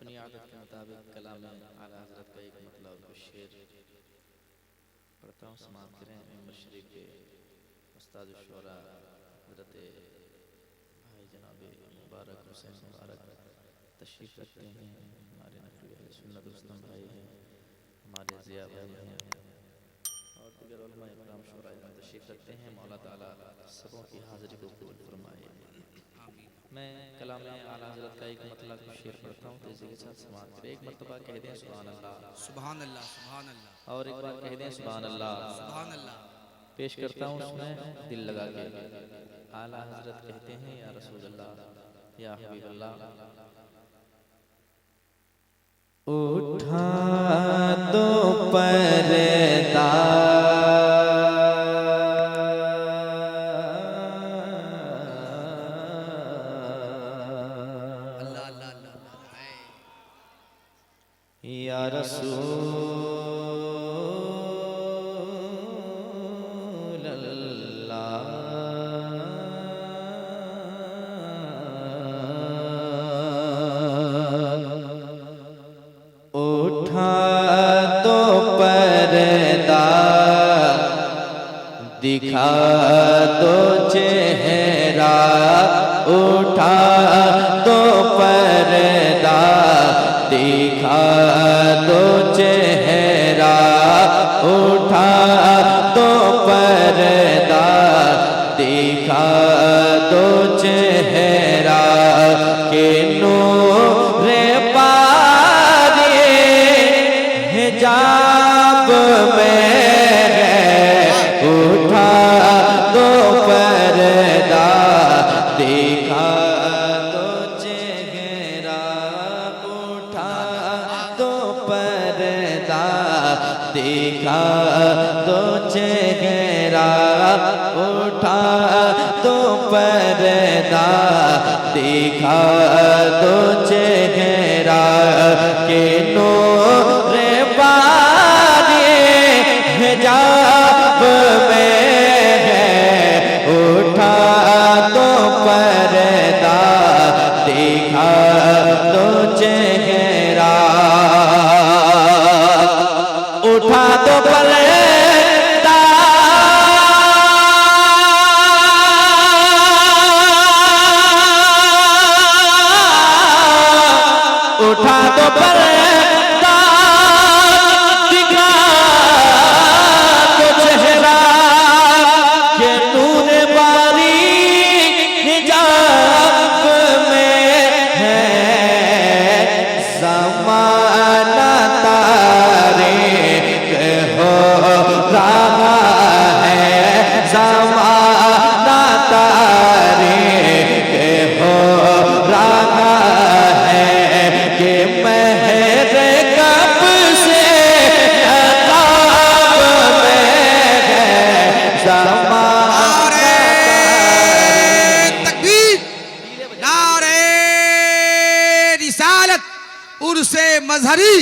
अपनी आदत के मुताबिक कलाम आला हज़रत का एक मतलब कुछ शेर पढ़ता हूँ, समाअत करें। मेंबर शरीफ के उस्ताद शुरा हज़रत भाई जनाब मुबारक हुसैन मुबारक तशरीफ़ रखते हैं। हमारे नकवी अहले सुन्नत उस्ताद भाई हैं, हमारे ज़िया भाई हैं और दीगर उलमा इकराम शुरा में तशरीफ़ रखते हैं। मौला ताला सबों की हाज़िरी को कबूल फरमाए। मैं कलाम आला हज़रत का एक मतलब शेर पढ़ता हूँ, तेज़ी के साथ समाअत करें। एक मरतबा कह दें सुभान अल्लाह, सुभान अल्लाह, सुभान अल्लाह, और एक बार कह दें सुभान अल्लाह। सुभान अल्लाह। पेश करता हूँ उसमें दिल लगा के। आला हज़रत कहते हैं या रसूल अल्लाह या हबीब अल्लाह, उठा दो पर्दा अल्लाह अल्लाह अल्लाह या रसूल अल्लाह, उठा दो पर्दा दिखा दो चेहरा, उठा दो पर्दा दिखा दो चेहरा, उठा दो पर्दा दिखा दो चेहरा के नूर पारे हिजाब में है, उठा दो पर्दा दिखा दो चेहरा, उठा दो पर्दा दिखा दो चेहरा, उठा दो पर्दा दिखा दो चेहरा के नूर बारे हिजाब में है, उठा दो पर्दा दिखा दो चेहरा, उठा दो पर्दा उठा दो पर्दा दिखा दो चेहरा के नूर बारी हिजाब में है, ज़माना तारीक हो रहा है, ज़माना तारीक हो रहा है कि महर कब से अताब में है, ज़माना तकबीर, नारे रिसालत, उर्से मजहरी,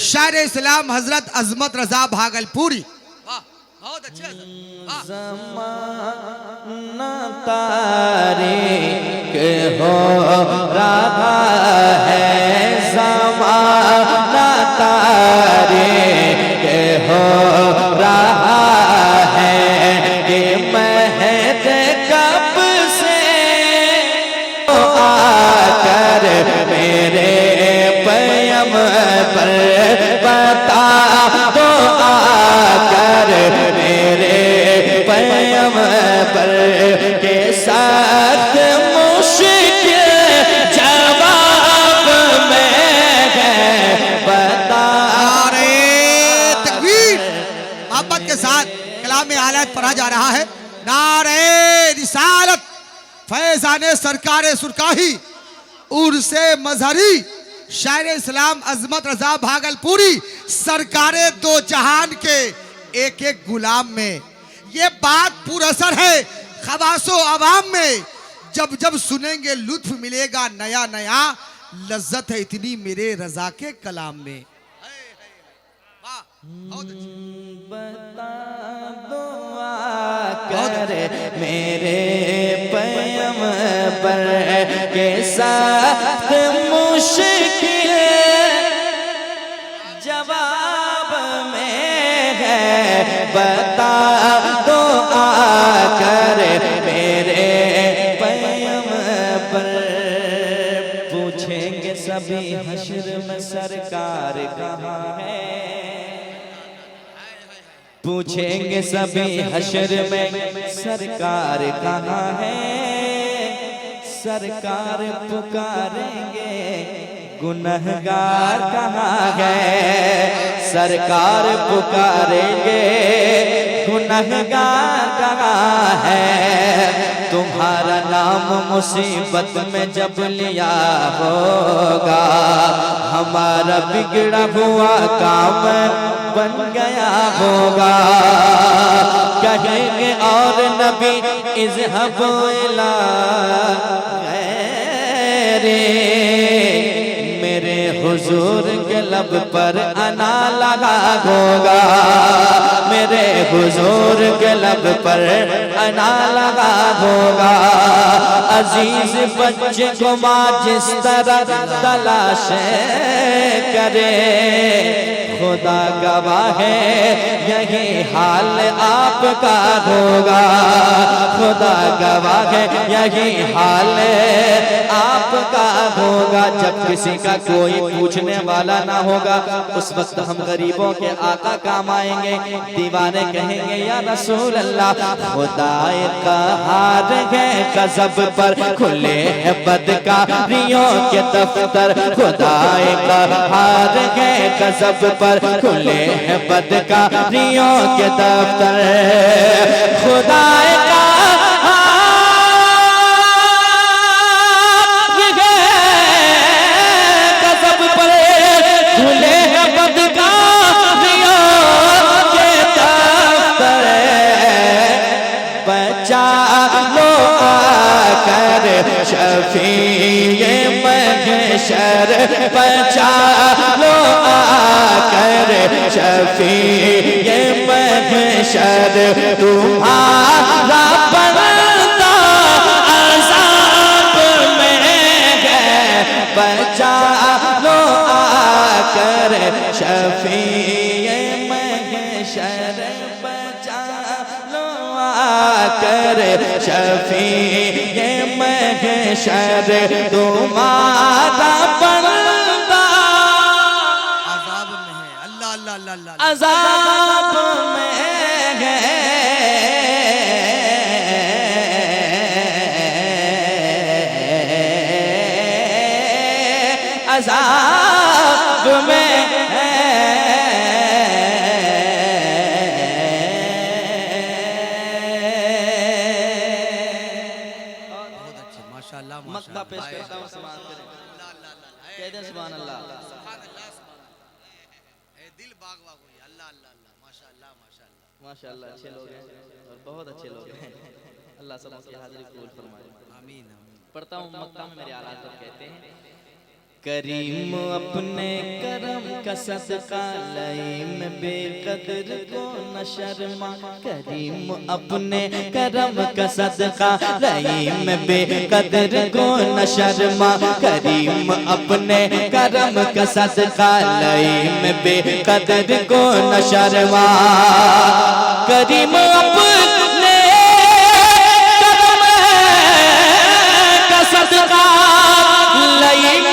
शायर इस्लाम हजरत अजमत रजा भागलपुरी। वाह, बहुत अच्छे हज़रत, वाह। ज़माना तारीक हो रहा है, ज़माना तारीक हो रहा है कि महज कब से आकर मेरे पयम पर बता दो, आकर मेरे पयम पर के साथ मुश्किल जवाब में है, बता। नारे तकबीर, मोहब्बत के साथ कलाम आलत पढ़ा जा रहा है। नारे रिसालत, फैज़ाने सरकारे सुरकाही, उर्से मजहरी, शायर इस्लाम अजमत रजा भागलपुरी, सरकारे दो जहान के एक एक गुलाम में। ये बात पुरअसर है खवासो अवाम में, जब जब सुनेंगे लुत्फ मिलेगा नया नया, लज्जत है इतनी मेरे रजा के कलाम में। वाह, बहुत अच्छी। बता दो आकर मेरे पयम पर के साथ मुश्किल बता दो आकर मेरे पैगंबर। पूछेंगे सभी हश्र में सरकार कहाँ है, पूछेंगे सभी हश्र में सरकार कहाँ है। सरकार पुकारेंगे गुनहगार कहाँ है, सरकार पुकारेंगे गुनहगार कहाँ है। तुम्हारा नाम मुसीबत में जब लिया होगा, हमारा बिगड़ा हुआ काम बन गया होगा। कहेंगे और नबी इज़हब इला गैरे, मेरे हुजूर के लब पर अना लगा होगा, मेरे हुजूर के लब पर अना लगा होगा। अजीज बच्चे को माँ जिस तरह तलाश करे, खुदा गवाह है यही हाल आपका होगा, खुदा गवाह है यही हाल आपका होगा। जब किसी का कोई पूछने वाला ना होगा, उस वक्त हम गरीबों के आका काम आएंगे। दीवाने कहेंगे या रसूल अल्लाह, खुदाए कहार है गज़ब पर खुले हैं बदकारियों के दफ्तर, खुदाए कहार है गज़ब पर खुले हैं बदकारियों के दफ्तर। खुदाए शफीए महशर, बचा लो आकर शफीए महशर। तुम्हारा बंदा अज़ाब में है, बचा लो आकर शफीए महशर, बचा लो आकर शफीए महशर। तुम्हारा बंदा अज़ाब में है, अल्लाह अल्लाह अल्लाह अल्लाह, अज़ाब में है, अज़ाब में है। मक्ता पेश करता हूँ, सुभान करें, कह दें सुभान अल्लाह। दिल बाग बाग हुई, अल्लाह अल्लाह अल्लाह, माशाअल्लाह माशाअल्लाह माशाअल्लाह। अच्छे लोग हैं और बहुत अच्छे लोग हैं, अल्लाह सबकी हाजिरी कबूल फरमाए। आमीन। पढ़ता हूँ। मक्का में मेरे आला हज़रत कहते हैं, करीम अपने करम का सदका लईम बेकदर को न शर्मा, करीम अपने करम का सदका लईम बेकदर को न शर्मा, करीम अपने करम का सदका लईम बेकदर को न शर्मा। करीम अपने करम का सदका लईम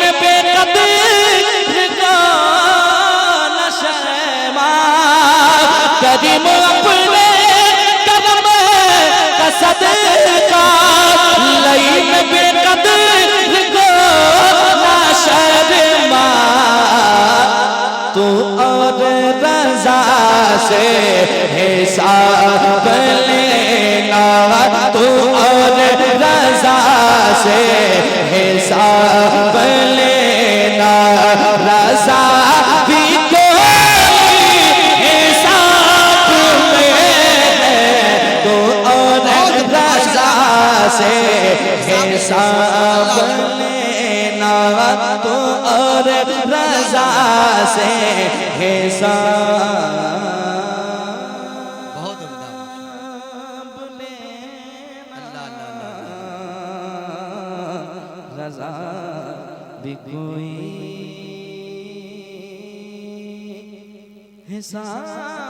करीम अपने करम का सदका लईम बेकदर को ना शर्मा। तू और रज़ा से हिसाब लेना, तू और रज़ा से हिसाब लेना। रज़ा भी से हिसाब लेना, तो और रज़ा से हिसाब बहुत उम्दा, अल्लाह अल्लाह। रज़ा भी कोई हिसाब